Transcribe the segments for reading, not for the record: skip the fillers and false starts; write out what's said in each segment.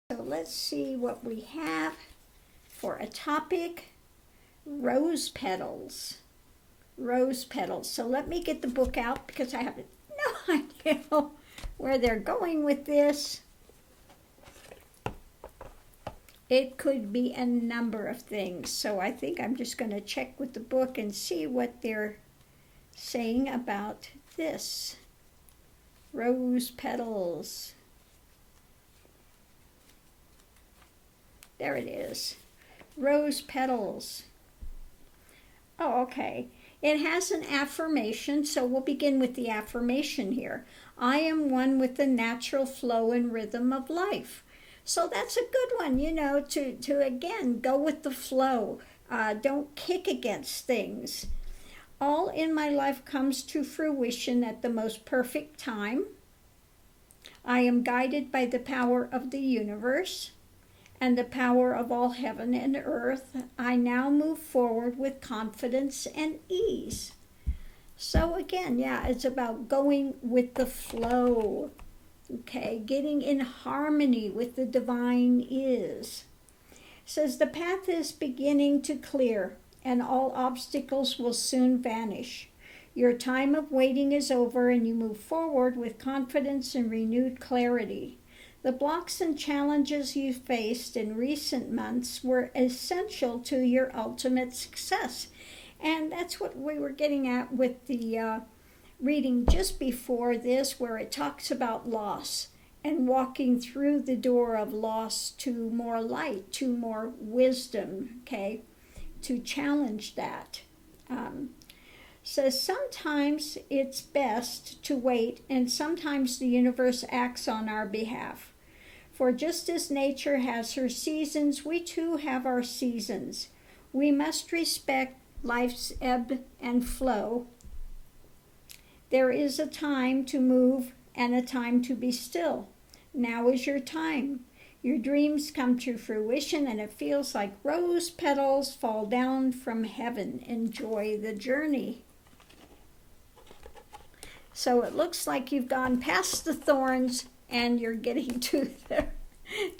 So let's see what we have for a topic. Rose petals. Rose petals. So let me get the book out because I have no idea where they're going with this. It could be a number of things. So I think I'm just going to check with the book and see what they're saying about this. Rose petals. There it is. Rose petals. Oh, okay. It has an affirmation, so we'll begin with the affirmation here. I am one with the natural flow and rhythm of life. So that's a good one, to again, go with the flow. Don't kick against things. All in my life comes to fruition at the most perfect time. I am guided by the power of the universe and the power of all heaven and earth. I now move forward with confidence and ease. So again, it's about going with the flow. Okay, getting in harmony with the divine is. It says the path is beginning to clear and all obstacles will soon vanish. Your time of waiting is over and you move forward with confidence and renewed clarity. The blocks and challenges you faced in recent months were essential to your ultimate success. And that's what we were getting at with the reading just before this, where it talks about loss and walking through the door of loss to more light, to more wisdom, okay, to challenge that. So sometimes it's best to wait, and sometimes the universe acts on our behalf. For just as nature has her seasons, we too have our seasons. We must respect life's ebb and flow. There is a time to move and a time to be still. Now is your time. Your dreams come to fruition and it feels like rose petals fall down from heaven. Enjoy the journey. So it looks like you've gone past the thorns and you're getting to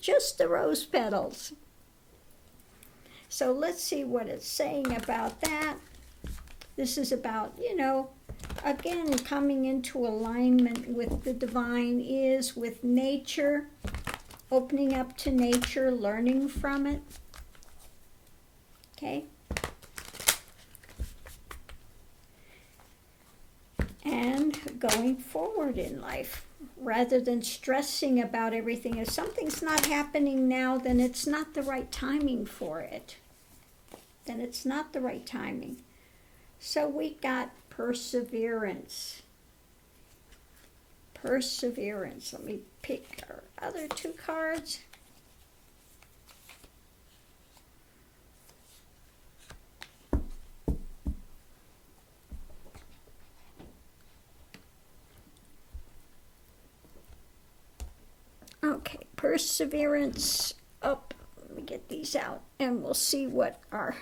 just the rose petals. So let's see what it's saying about that. This is about, again, coming into alignment with the divine is, with nature, opening up to nature, learning from it. Okay? And going forward in life. Rather than stressing about everything. If something's not happening now, then it's not the right timing for it. Then it's not the right timing. So we got perseverance. Perseverance. Let me pick our other two cards. Okay, perseverance up. Let me get these out and we'll see what our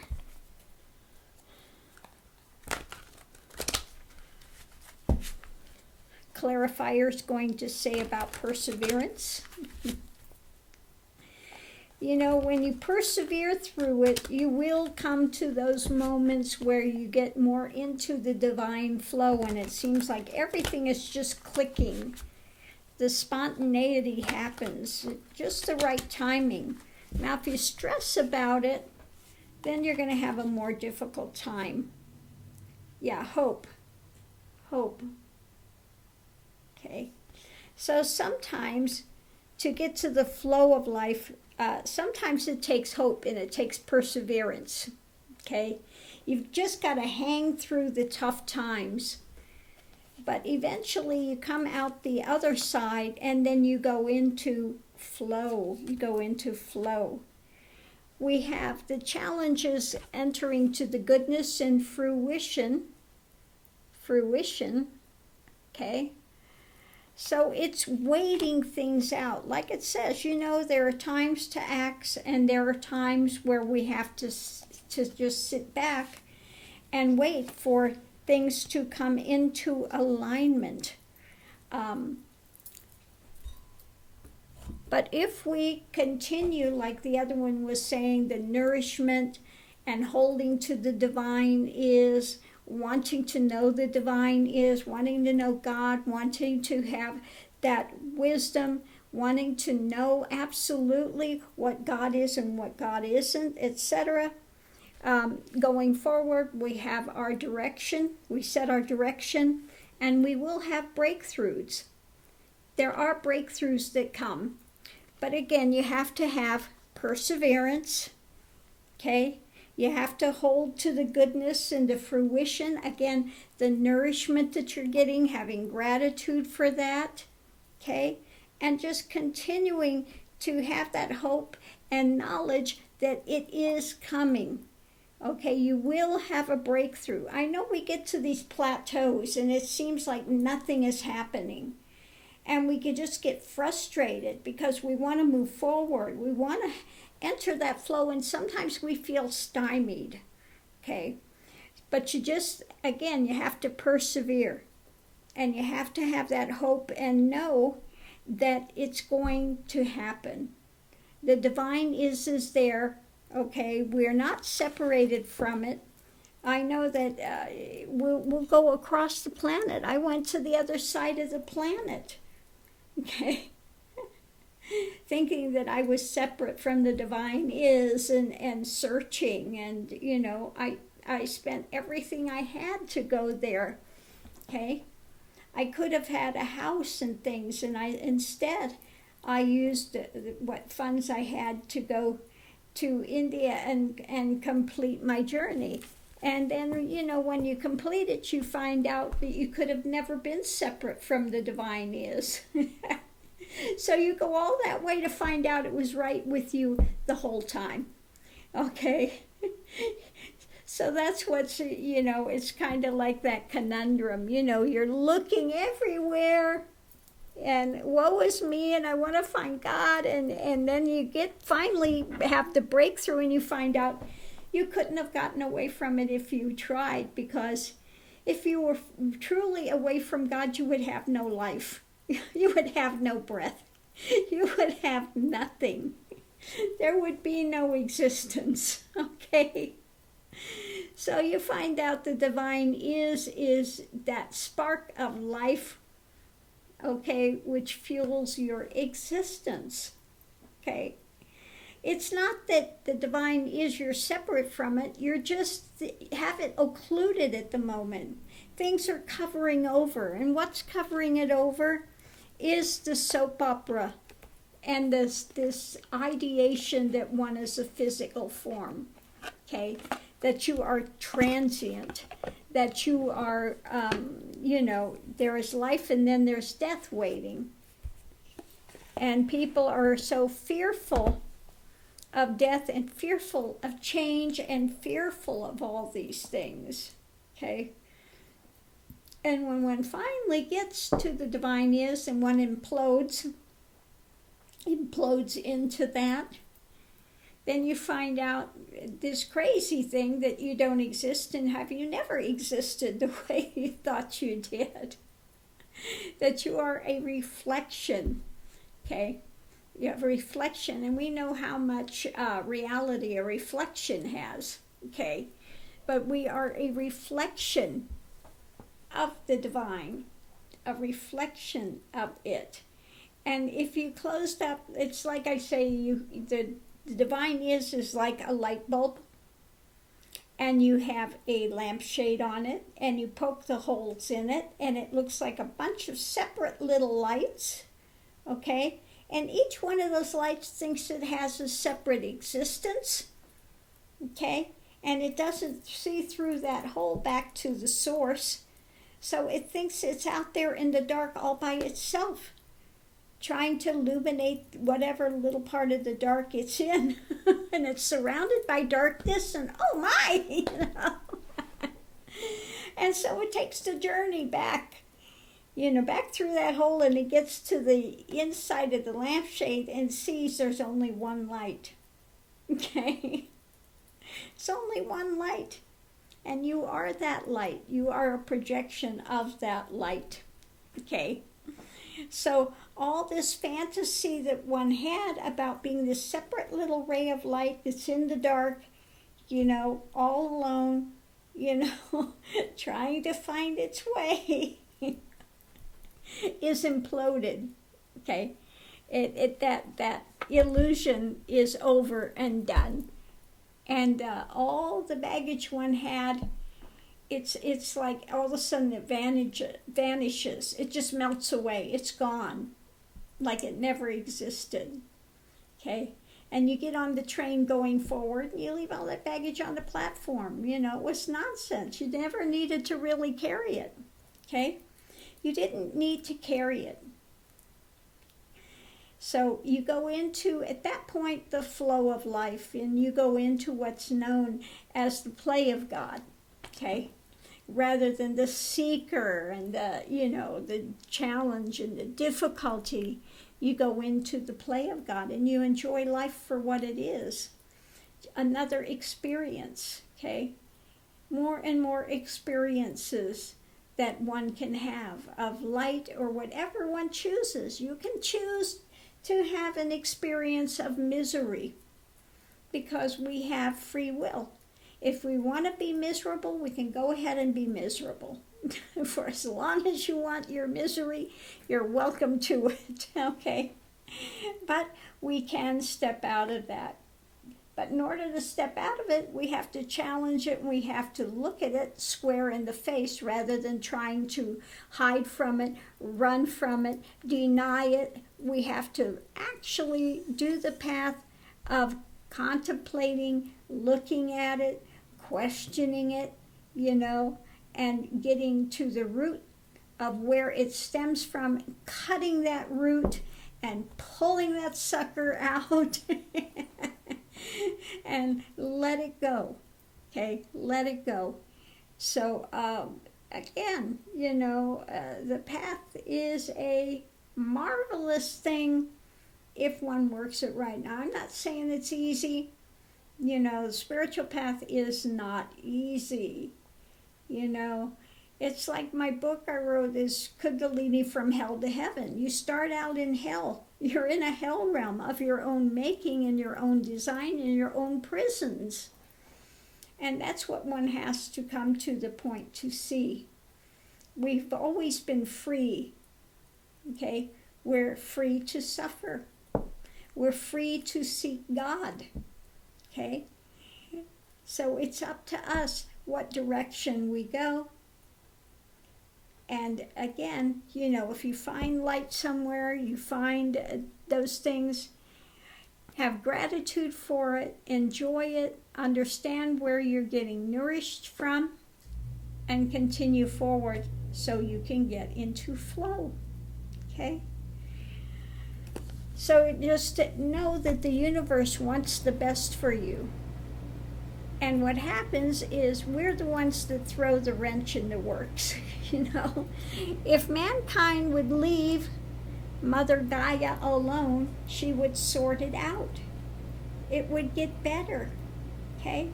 clarifier is going to say about perseverance. When you persevere through it, you will come to those moments where you get more into the divine flow and it seems like everything is just clicking. The spontaneity happens, just the right timing. Now, if you stress about it, then you're going to have a more difficult time. Hope. Okay. So sometimes to get to the flow of life, sometimes it takes hope and it takes perseverance. Okay. You've just got to hang through the tough times. But eventually you come out the other side and then you go into flow. We have the challenges entering to the goodness and fruition. Okay? So it's waiting things out. Like it says, there are times to act and there are times where we have to just sit back and wait for things to come into alignment. But if we continue, like the other one was saying, the nourishment and holding to the divine is, wanting to know the divine is, wanting to know God, wanting to have that wisdom, wanting to know absolutely what God is and what God isn't, etc. Going forward, we have our direction, we set our direction, and we will have breakthroughs. There are breakthroughs that come. But again, you have to have perseverance, okay? You have to hold to the goodness and the fruition. Again, the nourishment that you're getting, having gratitude for that, okay? And just continuing to have that hope and knowledge that it is coming. Okay, you will have a breakthrough. I know we get to these plateaus and it seems like nothing is happening. And we could just get frustrated because we want to move forward. We want to enter that flow, and sometimes we feel stymied, okay? But you just, again, you have to persevere. And you have to have that hope and know that it's going to happen. The divine is there, okay? We're not separated from it. I know that we'll go across the planet. I went to the other side of the planet. Okay, thinking that I was separate from the divine is, and searching, and I spent everything I had to go there. Okay, I could have had a house and things, and instead I used what funds I had to go to India and complete my journey. And then, when you complete it, you find out that you could have never been separate from the divine is. So you go all that way to find out it was right with you the whole time. Okay? So that's what's, it's kind of like that conundrum. You're looking everywhere, and woe is me, and I want to find God. And then you finally have the breakthrough, and you find out you couldn't have gotten away from it if you tried, because if you were truly away from God, you would have no life. You would have no breath. You would have nothing. There would be no existence, okay? So you find out the divine is that spark of life, okay, which fuels your existence, okay? It's not that the divine is you're separate from it. You're just have it occluded at the moment. Things are covering over. And what's covering it over is the soap opera and this ideation that one is a physical form. Okay? That you are transient. That you are, there is life and then there's death waiting. And people are so fearful of death and fearful of change and fearful of all these things, okay? And when one finally gets to the divine is and one implodes into that, then you find out this crazy thing that you don't exist, and have you never existed the way you thought you did. That you are a reflection, okay? You have a reflection, and we know how much reality a reflection has, okay? But we are a reflection of the divine, a reflection of it. And if you closed up, it's like I say, the divine is like a light bulb, and you have a lampshade on it, and you poke the holes in it, and it looks like a bunch of separate little lights, okay? And each one of those lights thinks it has a separate existence, okay? And it doesn't see through that hole back to the source. So it thinks it's out there in the dark all by itself, trying to illuminate whatever little part of the dark it's in. And it's surrounded by darkness, and oh my! And so it takes the journey back. Back through that hole, and it gets to the inside of the lampshade and sees there's only one light. Okay? It's only one light. And you are that light. You are a projection of that light. Okay? So all this fantasy that one had about being this separate little ray of light that's in the dark, all alone, trying to find its way, is imploded. Okay, that illusion is over and done, and all the baggage one had, it's like all of a sudden it vanishes. It just melts away. It's gone, like it never existed. Okay, and you get on the train going forward, and you leave all that baggage on the platform. It was nonsense. You never needed to really carry it. Okay, you didn't need to carry it. So you go into, at that point, the flow of life, and you go into what's known as the play of God, okay? Rather than the seeker and the challenge and the difficulty, you go into the play of God, and you enjoy life for what it is. Another experience, okay? More and more experiences that one can have of light or whatever one chooses. You can choose to have an experience of misery because we have free will. If we want to be miserable, we can go ahead and be miserable. For as long as you want your misery, you're welcome to it, okay? But we can step out of that. But in order to step out of it, we have to challenge it, and we have to look at it square in the face rather than trying to hide from it, run from it, deny it. We have to actually do the path of contemplating, looking at it, questioning it, and getting to the root of where it stems from, cutting that root and pulling that sucker out and let it go. Okay, let it go. So again, the path is a marvelous thing if one works it right. Now, I'm not saying it's easy. The spiritual path is not easy. It's like my book I wrote is Kundalini from Hell to Heaven. You start out in hell. You're in a hell realm of your own making and your own design and your own prisons. And that's what one has to come to the point to see. We've always been free. Okay? We're free to suffer. We're free to seek God. Okay? So it's up to us what direction we go. And again, if you find light somewhere, you find those things, have gratitude for it, enjoy it, understand where you're getting nourished from, and continue forward so you can get into flow. Okay? So just know that the universe wants the best for you. And what happens is we're the ones that throw the wrench in the works, If mankind would leave Mother Gaia alone, she would sort it out. It would get better, okay?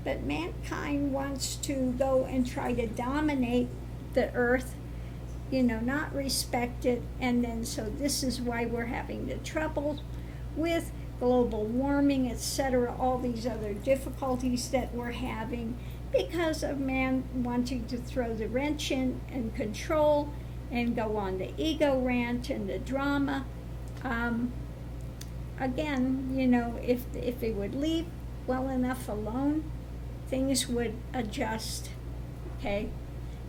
But mankind wants to go and try to dominate the earth, not respect it. And then so this is why we're having the trouble with global warming, etc., all these other difficulties that we're having because of man wanting to throw the wrench in and control and go on the ego rant and the drama. Again, if they would leave well enough alone, things would adjust, okay?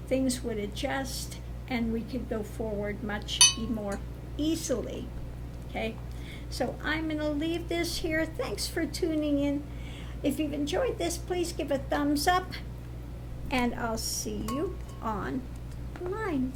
Things would adjust and we could go forward much more easily, okay? So I'm going to leave this here. Thanks for tuning in. If you've enjoyed this, please give a thumbs up, and I'll see you online.